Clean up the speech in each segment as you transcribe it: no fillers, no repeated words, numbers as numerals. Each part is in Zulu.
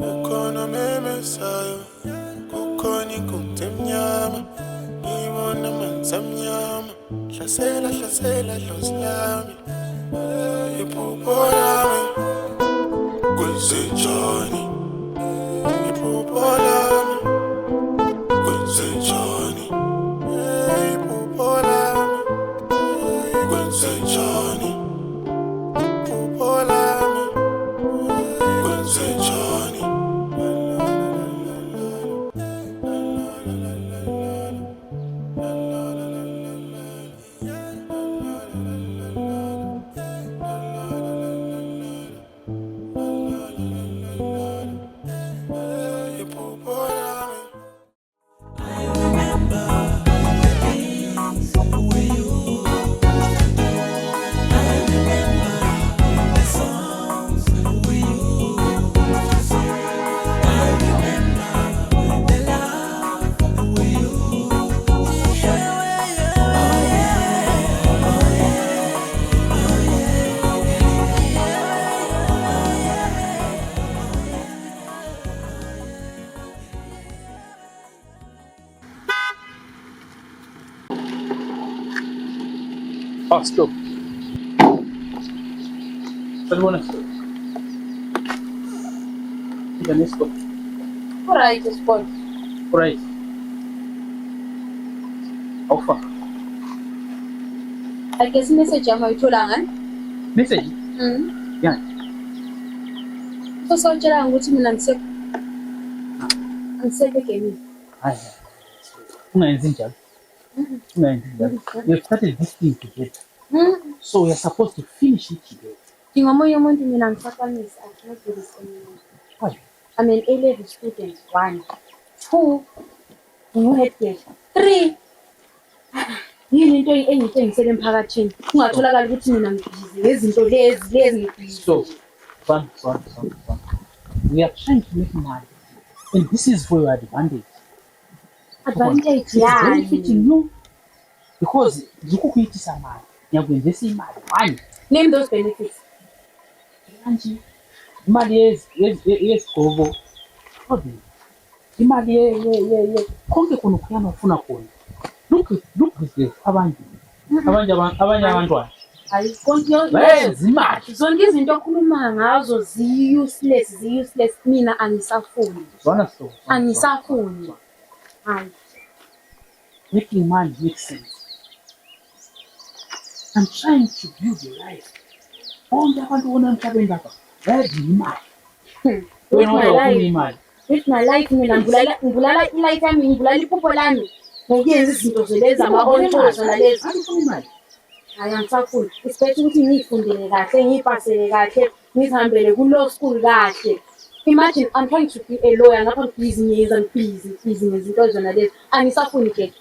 Kukhona memesayo, kukhona inkunzi emnyama, ngibona amanzi amnyama, hlasela dlozi lami, iphupho lami, kwenzenjani, iphupho lami, kwenzenjani, iphupho lami, kwenzenjani, iphupho lami, kwenzenjani. Oh, stop. Salmona, stop. Let's go. Alright, sport. Alright. How far? I guess message yami ayitholanga. Message? Yeah. Sositshela ukuthi mina ngiseke gaming. Hayi. Ungayenzi njalo. We've started this thing together. So we are supposed to finish it together. Ngomunye umuntu mina ngisakwanisa, I cannot do this anymore. Why? I'm an A-level student. 1, 2, ngu-headgear. 3. Yini into engithengisele emphakathini? Ungatholakala ukuthi mina ngibhizi ngezinto lezi ngibhizi. So, fun. We are trying to make money. And this is for your advantage. Advantage It's benefiting yani. you. Because zikukuitisa mali. Nyakuenzesa imali. Why? Name those benefits. Manje imali yesigqoko kodwa imali ye konke khona kuyana ufuna khona look abanye abantwana Hayi konke benza imali zonke izinto okhuluma ngazo useless mina angisafuni. Angisafuni. Hayi. Making money makes sense. I'm trying to build a life. Bonke abantu bona emhlabeni lapha bayadinga imali. With my life mina ngibulala ilife yami, ngibulala iphupho lami ngokuyenza izinto zeleza ama-ontos nalezi. Hayi angisafuni. Especially ukuthi ngiyifundele kahle, ngiyipasele kahle, ngizihambele ku-law school kahle. Imagine I'm trying to be a lawyer ngapha ngibhizi ngezinto zonalezi. Angisafuni ke.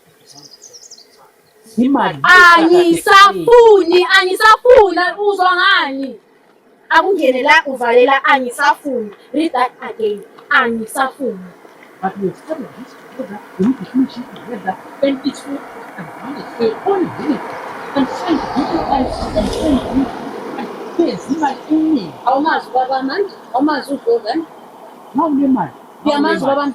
Imali Angisafuni uzwa ngani? Akungene la uvalela angisafuni. Read that again. Angisafuni. But we study this together, we need to finish it together, and it's for advantage. Only doing I'm trying to give you life, I'm trying to give you imali eningi. Awumazi baba manje? Awumazi ugogo? Nawule imali. Uyamazi baba?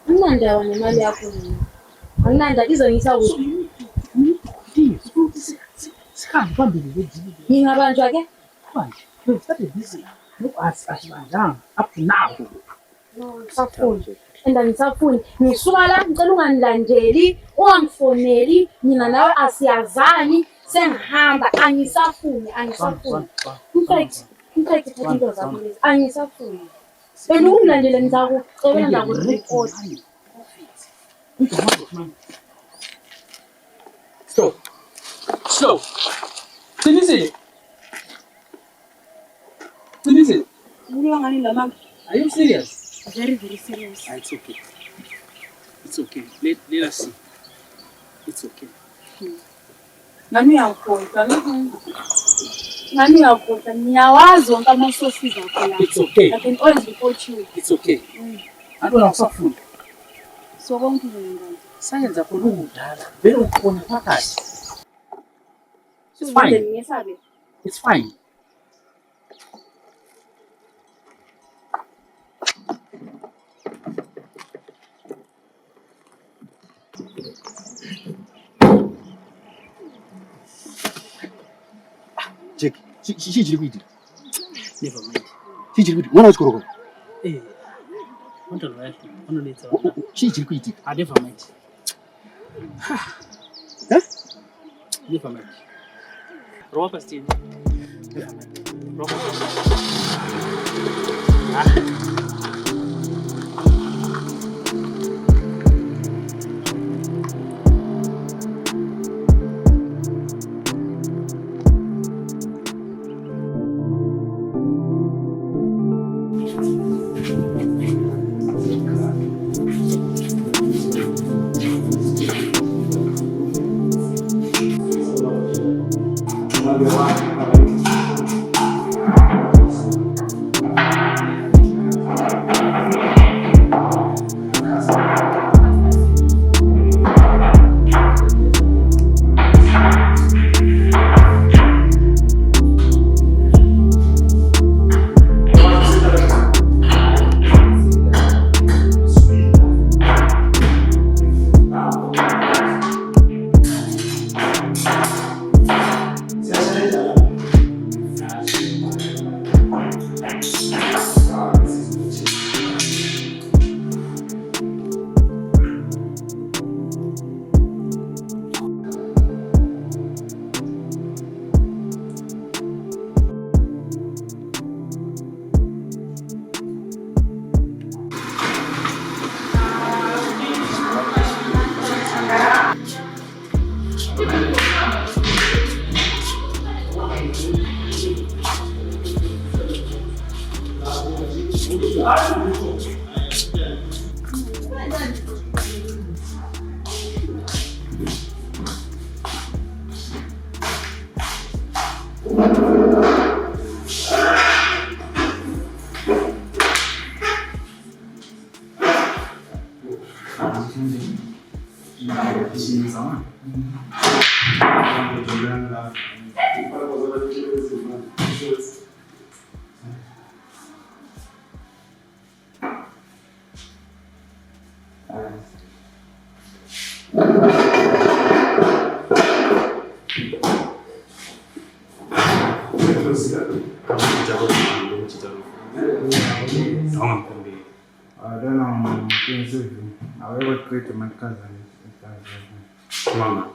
Anginanda wena imali yakho mina. Anginanda izongisa kuphi? Sihambe phambili ngedili. Ngingabanjwa ke? Manje, we started this. Look asibanjanga up to now. No, ngisafuni. Angisafuni. Ngisuka la ngicela unganilandeli, ungangifoneli, mina nawe asiyazani, sengihamba. Angisafuni. In fact, thatha into zakho lezi. Angisafuni. Wena ungilandele ngizakucela ngaku-report. Slow. Qinisile. Ngilangani la mama? Are you serious? Very, very serious. It's okay. Let us see. It's okay. Nami uyakhohlwa, niyawazi wonke ama-sources akho la. It's okay. I can always report you. It's okay. Antwana usafunda. So konke ngenzani? Sayenza khona ukudala. Vele ukhona phakathi. It's fine. It's fine. Check. She Never mind. Mwana wachikoro. Wonder right. She chikuiti. I never mind. Huh? Never mind. Robert still. Never mind. Robert. Mama.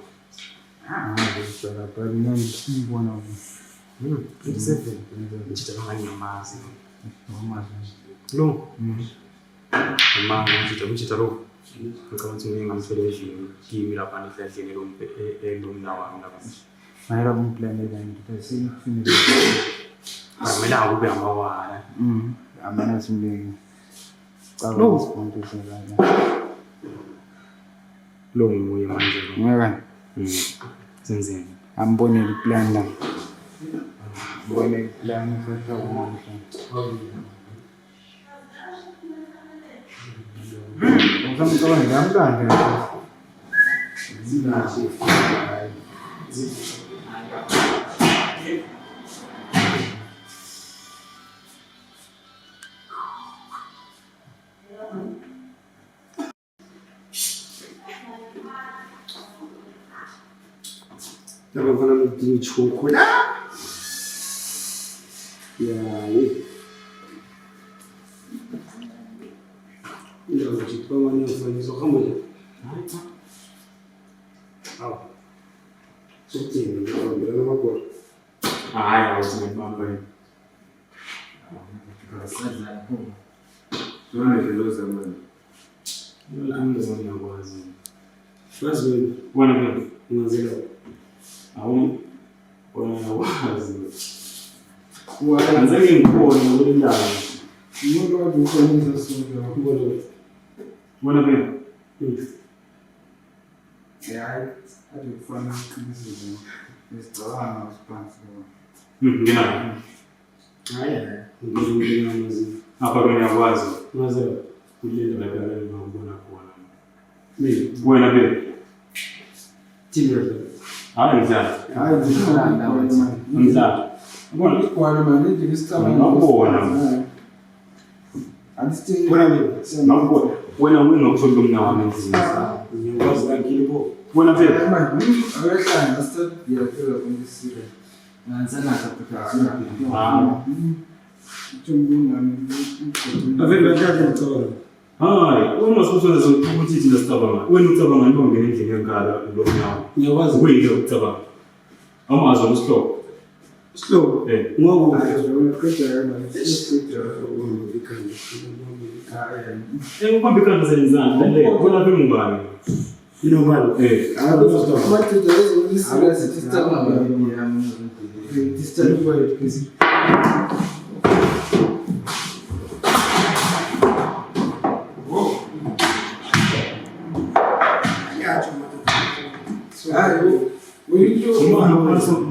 I'm born in Planda. Born in Planda for Never gonna do chocolate. Yeah. Ndio chikoma ni ufanyizo kama hiyo. Au. Sote ndio mambo. Haya, usimambo hiyo. Tuone leo zamani. Ndio ndio wazi. Wazi wana unazile. Au wazi. Anzeni mkuu ni ule ndani. Mungu wa dunia sasa ndio Bwana pia. Yeah, I do fun criticism. Mr. Anna responsible. Ngina. Haya, ndio mzee. Hapa kwenye wazo. Wazo. Kujenga na gari na mbona kuona. Mimi, wewe na bebe. Timu Hayi njani? Hayi ngizolanda wena. Mdlalo. Ubona igwalo manje nje ngisicabanga ngakubona. Andithi Ngakubona. Wena unokuthola umna wami endlini. Ngikwazi kankile bo. Wena phela manje abehlanga start yaphela kundisile. Nantsana kapha. avela kahle ngicabanga. Hayi, uma sikuthona ukuthi thina sicabanga. Wena ucabanga noma ngene endlini yenkala lo mnyawo. Ngiyakwazi ukuyile ukucabanga. Amazi omsihlobo. Isihlobo ngoba uhambe ikhanda senzani lele khona phe ngubani inobani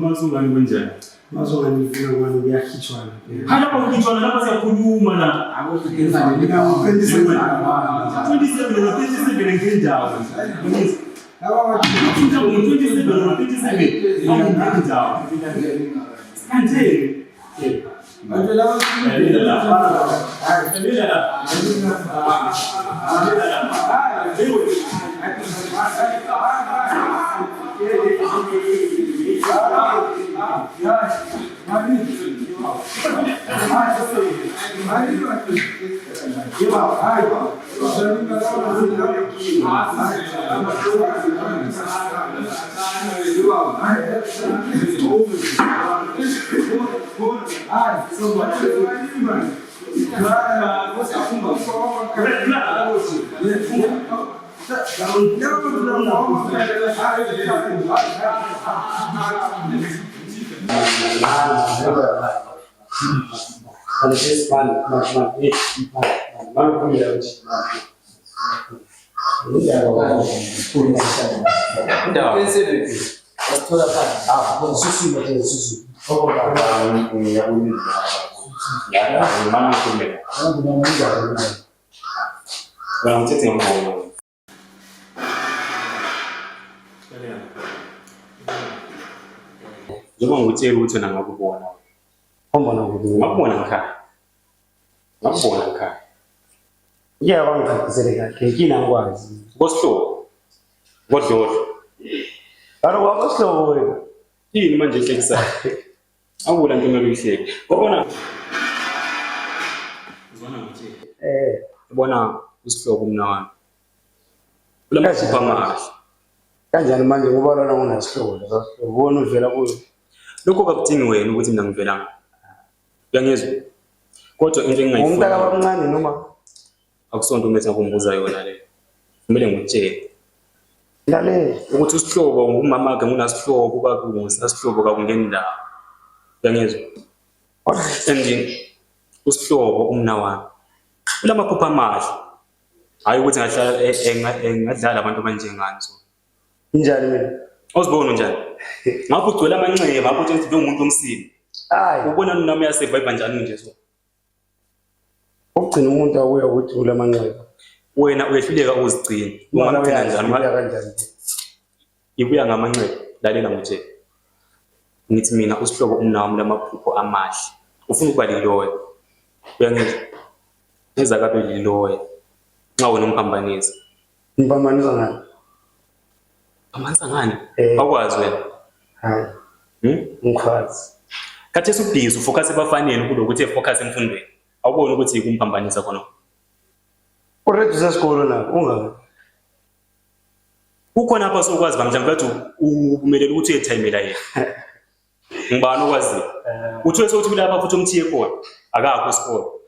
masungani kunjani Mazongani ngifuna ngani kuyakhitshwana. Halapha ukhitshwana lapha siyakhuluma la. Akufika ngifana 27 ngendawo. Laba bathi 27 ngendawo. Kanti manje laba njengoba ngutshela ukuthi wena ngakubona ngakubona ngikhaya ngiyabangikhathazele kahle inkinga ngikwazi kosihlobo kodlodlo alo kwakosihlobo wena yini manje ehlekisayo awula nto ngeluhleki ubona ngutshela ubona usihlobo mna wami kulamaphupha amahle kanjani manje ngoba lona unasihlobo ubona uvela kuyo lokho kakudingi wena ukuthi mina ngivelanga uyangizwa kodwa into engingayifuna umuntu akabamncane noma akusonto umethi ngakumbuza yona le kumele ngikutshele ngale ukuthi usihlobo ngumama wakhe ngunasihlobo kakungasihlobo kakungendawo uyangizwa and usihlobo umna wami ulamaphupha amahle hayi ukuthi ngadlala abantu abanjengani so injani mina uzibona njani ngapho ugcwele amanxeba ngapho uthi njengomuntu omsini hayi ubona nami uyasurvive njani nje so ukugcina umuntu awuya ukuthi ulamanxeba wena uyehluleka ukuzigcina ungagcina njani kanjani ibuya ngamanxeba lalela ngitshela ngithi mina usihlobo umna wami lamaphupho amahle ufuna ukuba liloya uyangizwa eza kabe liloya nxa wena umphambanisa impambanisa ngani phambanisa ngani bakwazi wena hayi ngikwazi khathi esubhizi ufocus ebafaneni kulokuthi efocus emfundweni awuboni ukuthi kumphambanisa khona ureduce isikolo na ungani ukhona apha sokwazi bamjambe bathi ubumelele ukuthi uyethayimela yena ngibani okwazi uthi sokuthi kulapha futhi umthiye khona akakho isikolo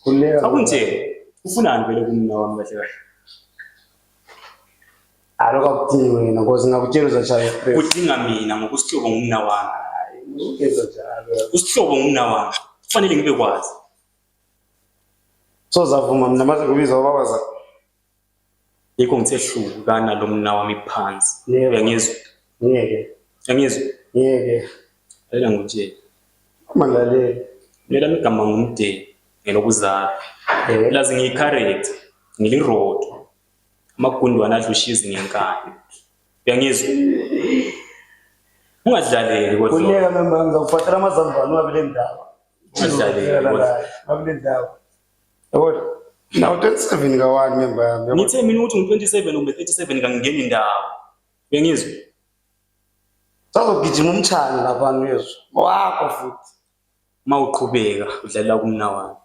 kuleka akungitshela ufunani vele kumna wami kahle kahle aloka kudingi wena ngozi ngakutshela uzashaya udinga mina ngokusihlobo ngumna wami ukenza njalo usihlobo ngumna wami kufanele ngibe kwazi sozavuma mina maze kubiza ubabaza yikho ngithe hlukana lo mna wami phansi uyangizwa ngeke uyangizwa ngeke lela ngutshela mandale lela igama ngumdeni ngelokuzala lazi ngiyicharacter ngilirodo amagundwane adla ushizi ngenkani Uyangizwa? Ungadlaleli kodwa. Kuleka member ngizakuphathela amazambane wabile ndaba. Wabile ndaba. Yabona? Now 27 ka1 member yami. Ngithe mina ukuthi ngi27 ube 37 kangingeni indawo. Uyangizwa? Sazogijima umchana lapha ngezwe. Wakho futhi. Mawuqhubeka udlalela kumna wami.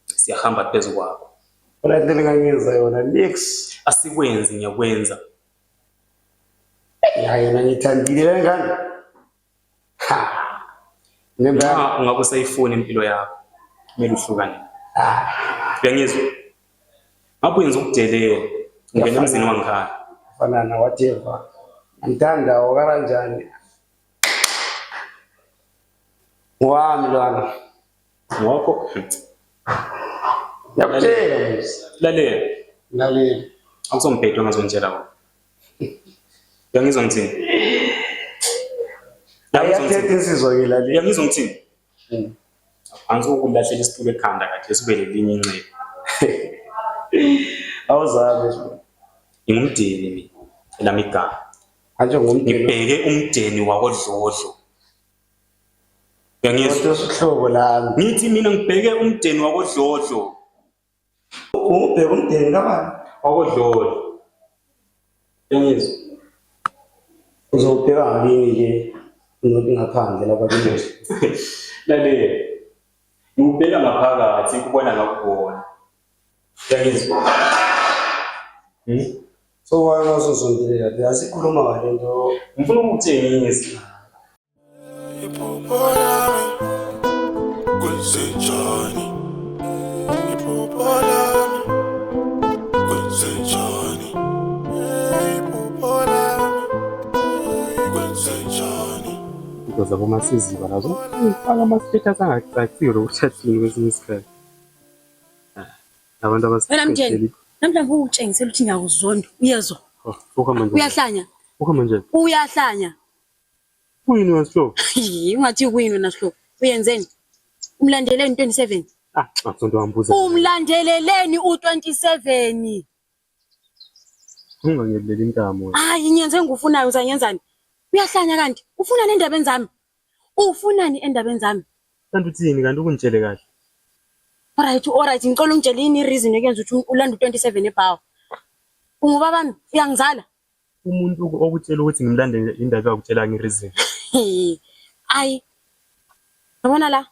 Siyahamba phezulu kwakho. Wala into engangenza yona nix. Asikwenzi ngiyakwenza. Ya yena ngithandile kangani? Ha. Member Ungabe usayifuna impilo yakho. Kumele uhlukane. Uyangizwa? Ngapho yenza ukudelela. Ngene emzini wangikhaya. Fanana whatever. Ngithanda okanjani? Wami lwana. Ngokho. Yakutshela mse. Lalela. Akusomphetho ngazongitshela wona. Uyangizwa ngithini? Ayathethe insizwa ke lalela. Uyangizwa ngithini? Angizokulahlela isitulo ekhanda kade sibe lelinye inxeba. Awuzabe. Ngumdeni mina. Elami igama. Anje ngumdeni. Ngibheke umdeni wakodlodlo. Uyangizwa? Usihlobo lami. Ngithi mina ngibheke umdeni wakodlodlo. Ubheke umdeni kabani? Wakodlodlo. Uyangizwa? Uzobheka ngini ke nokuthi ngaphandle lapha kuleso. Lalela. Ngibheka ngaphakathi kubona ngakubona. Uyangizwa? So why wasuzondile lapha? Asikhuluma ngalento. Ngifuna ukutshengisa. Iphupho lami kwenzenjani? Iphupho lami kwenzenjani? Iphupho lami kwenzenjani? Because abomasiziba nazo ngifaka ama-status angacacile ukuthi kwesinye isikhathi. Abantu Wena Mtsheni, namhlanje utshengisela ukuthi ngiyakuzonda. Uyezwa? Ukhamba nje. Uyahlanya? Ukhamba nje. Uyahlanya? Kuyini wasihlobo? Ungathi kuyini wena sihlobo? Uyenzeni? Umlandeleni 27. Sonto wambuza. Umlandeleleni u27. Ungangelela intamo wena. Hayi ngiyenze ngufunayo uzanyenzani? Uyahlanya kanti? Ufuna endabeni zami? Ufunani endabeni zami? Kanti uthini kanti ukungitshele kahle? Alright, ngicela ungitshele yini reason ekenza ukuthi ulanda u27 eBhawa. Unguba bami, uyangizala? Umuntu okutshela ukuthi ngimlandele indaba yakutshela ngereason. Ayi. Yabona la.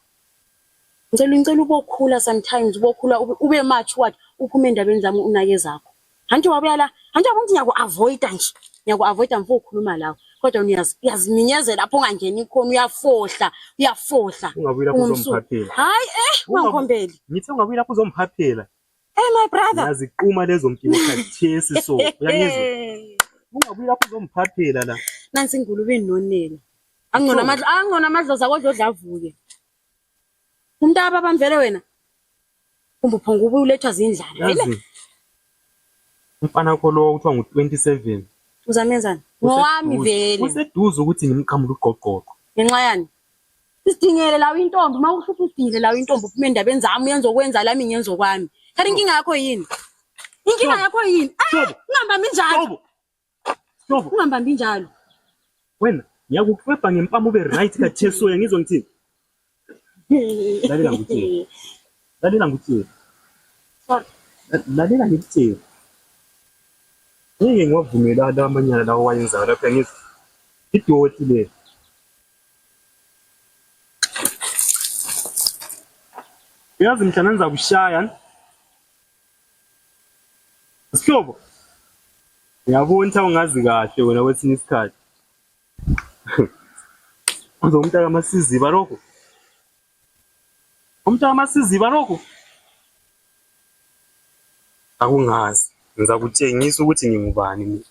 Ngicela ubokhula sometimes ubokhula ube matured uphume endabeni zami unake zakho. Hanti wabuya la, hanti wabonke ngiyaku-avoida nje. Ngiyaku-avoida mfo ukukhuluma lawo. Kodwa uyaziminyezela lapho ungangeni khona uyafohla. Ungabuyi lapho uzomphaphela. Hayi ungangikhombeli. Ngithe ungabuyi lapho uzomphaphela. My brother. Yaziquma lezo mkibo khathesi so. Uyangizwa? Ungabuyi lapho uzomphaphela la. Nansi ingulube inonela. Angona amadlozi akodlodla avuke. Umntaba bamvele wena. Kumbe uphonga ube ulethwa zindlala. Yazi. Umfana wakho lo uthiwa ngu27. Uzamenzani? Ngowami vele. Useduze ukuthi ngimqhamuka ugogogo. Ngenxa yani? Isidingele lawo intombi, mawusuthi usidingele lawo intombi uphume endabeni zami uyenza okwenza lami ngenzo kwami. Kanti inkinga yakho yini? Inkinga yakho yini? Ungambambi njalo. Hlobo. Ungambambi njalo. Wena, ngiyakukwebha ngempama ube right kaTheso ngizwa ngithini? Lalela ngikuthini? Lalela ngikuthini? Ngeke ngiwavumela la amanyala lawo wayenzayo lapha ngizwa. Idoti le. Yazi mhlana niza kushaya. Sihlobo. Ngiyabona ungazi kahle wena kwesinye isikhathi. Uzomntaka amasiziba lokho. Umntaka amasiziba lokho. Akungazi. Ngizakutshengisa ukuthi ngingubani mina.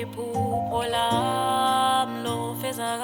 Iphupho lami lo feza